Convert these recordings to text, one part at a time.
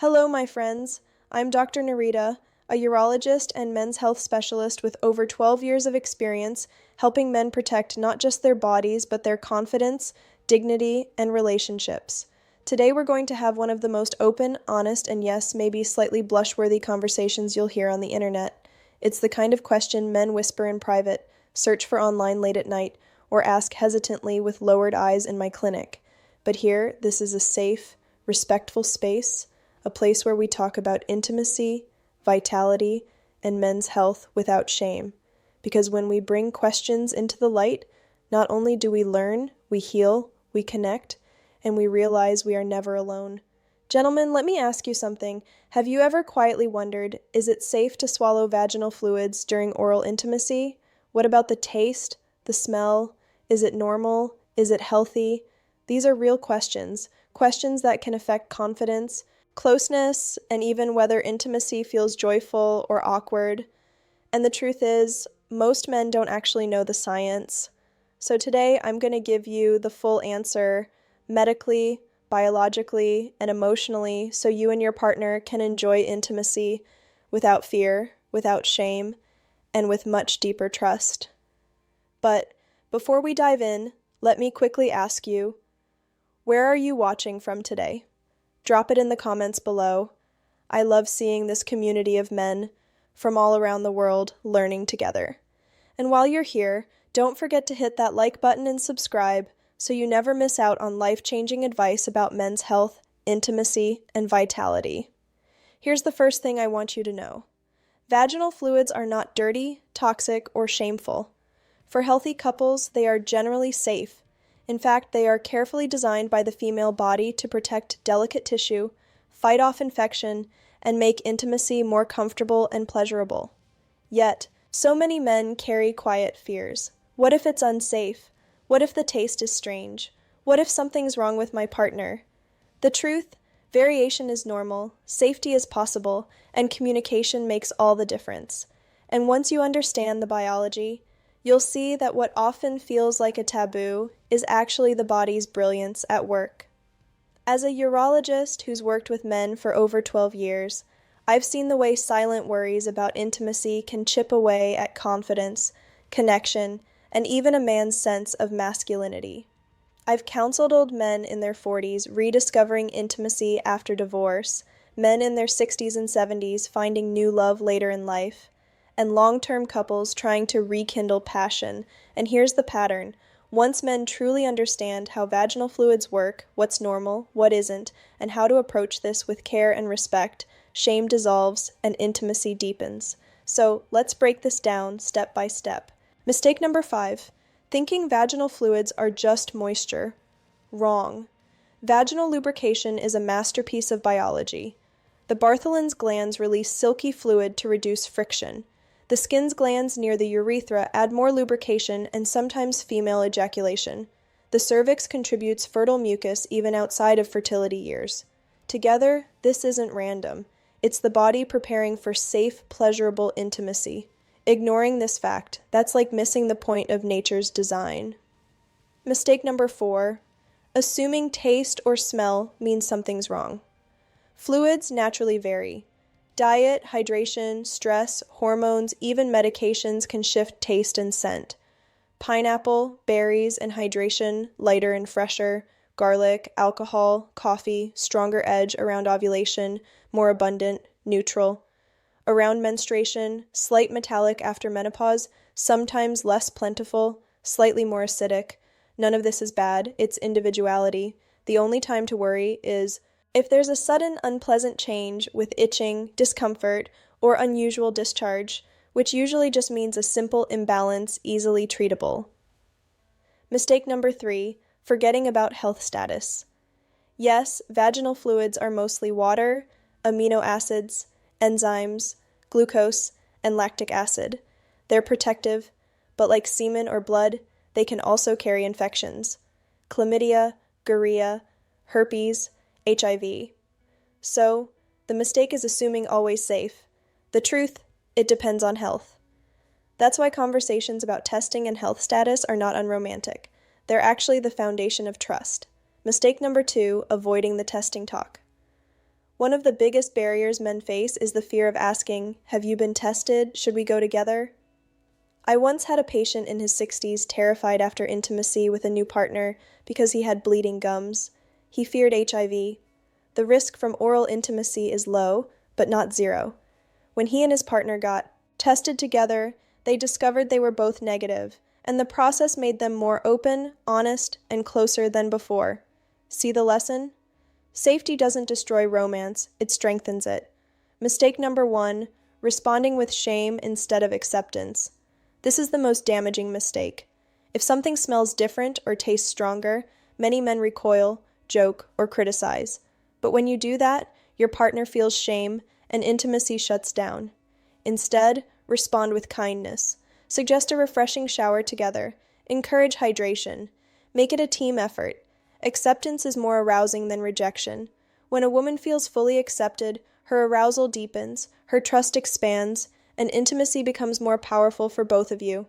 Hello, my friends. I'm Dr. Narita, a urologist and men's health specialist with over 12 years of experience helping men protect not just their bodies, but their confidence, dignity, and relationships. Today, we're going to have one of the most open, honest, and yes, maybe slightly blush-worthy conversations you'll hear on the internet. It's the kind of question men whisper in private, search for online late at night, or ask hesitantly with lowered eyes in my clinic. But here, this is a safe, respectful space, a place where we talk about intimacy, vitality, and men's health without shame. Because when we bring questions into the light, not only do we learn, we heal, we connect, and we realize we are never alone. Gentlemen, let me ask you something. Have you ever quietly wondered, is it safe to swallow vaginal fluids during oral intimacy? What about the taste, the smell? Is it normal? Is it healthy? These are real questions, questions that can affect confidence, closeness, and even whether intimacy feels joyful or awkward. And the truth is, most men don't actually know the science. So today, I'm going to give you the full answer medically, biologically, and emotionally so you and your partner can enjoy intimacy without fear, without shame, and with much deeper trust. But before we dive in, let me quickly ask you, where are you watching from today? Drop it in the comments below. I love seeing this community of men from all around the world learning together. And while you're here, don't forget to hit that like button and subscribe so you never miss out on life-changing advice about men's health, intimacy, and vitality. Here's the first thing I want you to know. Vaginal fluids are not dirty, toxic, or shameful. For healthy couples, they are generally safe. In fact, they are carefully designed by the female body to protect delicate tissue, fight off infection, and make intimacy more comfortable and pleasurable. Yet, so many men carry quiet fears. What if it's unsafe? What if the taste is strange? What if something's wrong with my partner? The truth, variation is normal, safety is possible, and communication makes all the difference. And once you understand the biology, you'll see that what often feels like a taboo is actually the body's brilliance at work. As a urologist who's worked with men for over 12 years, I've seen the way silent worries about intimacy can chip away at confidence, connection, and even a man's sense of masculinity. I've counseled old men in their 40s rediscovering intimacy after divorce, men in their 60s and 70s finding new love later in life, and long-term couples trying to rekindle passion. And here's the pattern. Once men truly understand how vaginal fluids work, what's normal, what isn't, and how to approach this with care and respect, shame dissolves and intimacy deepens. So let's break this down step by step. Mistake number 5. Thinking vaginal fluids are just moisture. Wrong. Vaginal lubrication is a masterpiece of biology. The Bartholin's glands release silky fluid to reduce friction. The skin's glands near the urethra add more lubrication and sometimes female ejaculation. The cervix contributes fertile mucus even outside of fertility years. Together, this isn't random. It's the body preparing for safe, pleasurable intimacy. Ignoring this fact, that's like missing the point of nature's design. Mistake number 4. Assuming taste or smell means something's wrong. Fluids naturally vary. Diet, hydration, stress, hormones, even medications can shift taste and scent. Pineapple, berries, and hydration, lighter and fresher. Garlic, alcohol, coffee, stronger edge around ovulation, more abundant, neutral. Around menstruation, slight metallic after menopause, sometimes less plentiful, slightly more acidic. None of this is bad, it's individuality. The only time to worry is if there's a sudden unpleasant change with itching, discomfort, or unusual discharge, which usually just means a simple imbalance easily treatable. Mistake number 3, forgetting about health status. Yes, vaginal fluids are mostly water, amino acids, enzymes, glucose, and lactic acid. They're protective, but like semen or blood, they can also carry infections. Chlamydia, gonorrhea, herpes, HIV. So, the mistake is assuming always safe. The truth, it depends on health. That's why conversations about testing and health status are not unromantic. They're actually the foundation of trust. Mistake number 2, avoiding the testing talk. One of the biggest barriers men face is the fear of asking, "Have you been tested? Should we go together?" I once had a patient in his 60s terrified after intimacy with a new partner because he had bleeding gums. He feared HIV. The risk from oral intimacy is low, but not zero. When he and his partner got tested together, they discovered they were both negative, and the process made them more open, honest, and closer than before. See the lesson? Safety doesn't destroy romance, it strengthens it. Mistake number 1, responding with shame instead of acceptance. This is the most damaging mistake. If something smells different or tastes stronger, many men recoil, joke, or criticize. But when you do that, your partner feels shame and intimacy shuts down. Instead, respond with kindness. Suggest a refreshing shower together. Encourage hydration. Make it a team effort. Acceptance is more arousing than rejection. When a woman feels fully accepted, her arousal deepens, her trust expands, and intimacy becomes more powerful for both of you.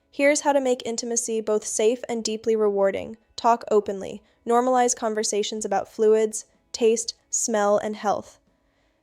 Here's how to make intimacy both safe and deeply rewarding. Talk openly. Normalize conversations about fluids, taste, smell, and health.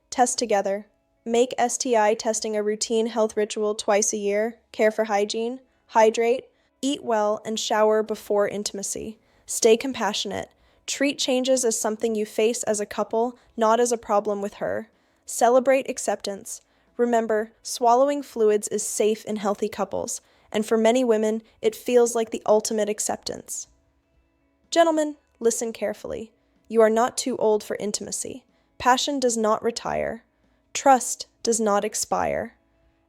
Test together. Make STI testing a routine health ritual twice a year. Care for hygiene. Hydrate. Eat well and shower before intimacy. Stay compassionate. Treat changes as something you face as a couple, not as a problem with her. Celebrate acceptance. Remember, swallowing fluids is safe in healthy couples, and for many women, it feels like the ultimate acceptance. Gentlemen, listen carefully. You are not too old for intimacy. Passion does not retire. Trust does not expire.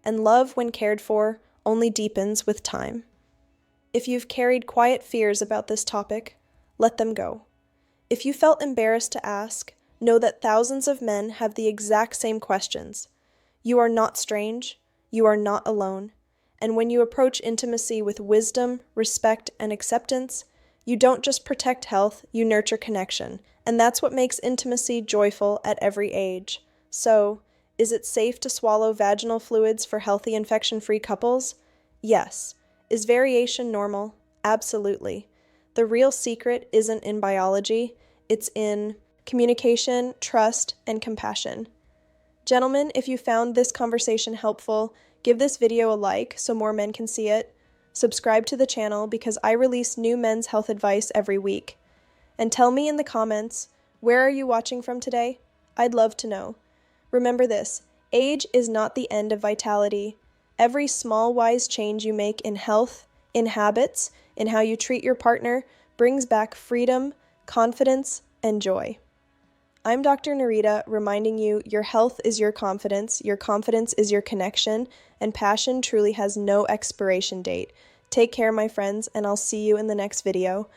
And love, when cared for, only deepens with time. If you've carried quiet fears about this topic, let them go. If you felt embarrassed to ask, know that thousands of men have the exact same questions. You are not strange. You are not alone. And when you approach intimacy with wisdom, respect, and acceptance, you don't just protect health, you nurture connection. And that's what makes intimacy joyful at every age. So, is it safe to swallow vaginal fluids for healthy infection-free couples? Yes. Is variation normal? Absolutely. The real secret isn't in biology, it's in communication, trust, and compassion. Gentlemen, if you found this conversation helpful, give this video a like so more men can see it. Subscribe to the channel because I release new men's health advice every week. And tell me in the comments, where are you watching from today? I'd love to know. Remember this, age is not the end of vitality. Every small wise change you make in health, in habits, in how you treat your partner, brings back freedom, confidence, and joy. I'm Dr. Narita, reminding you your health is your confidence is your connection, and passion truly has no expiration date. Take care, my friends, and I'll see you in the next video.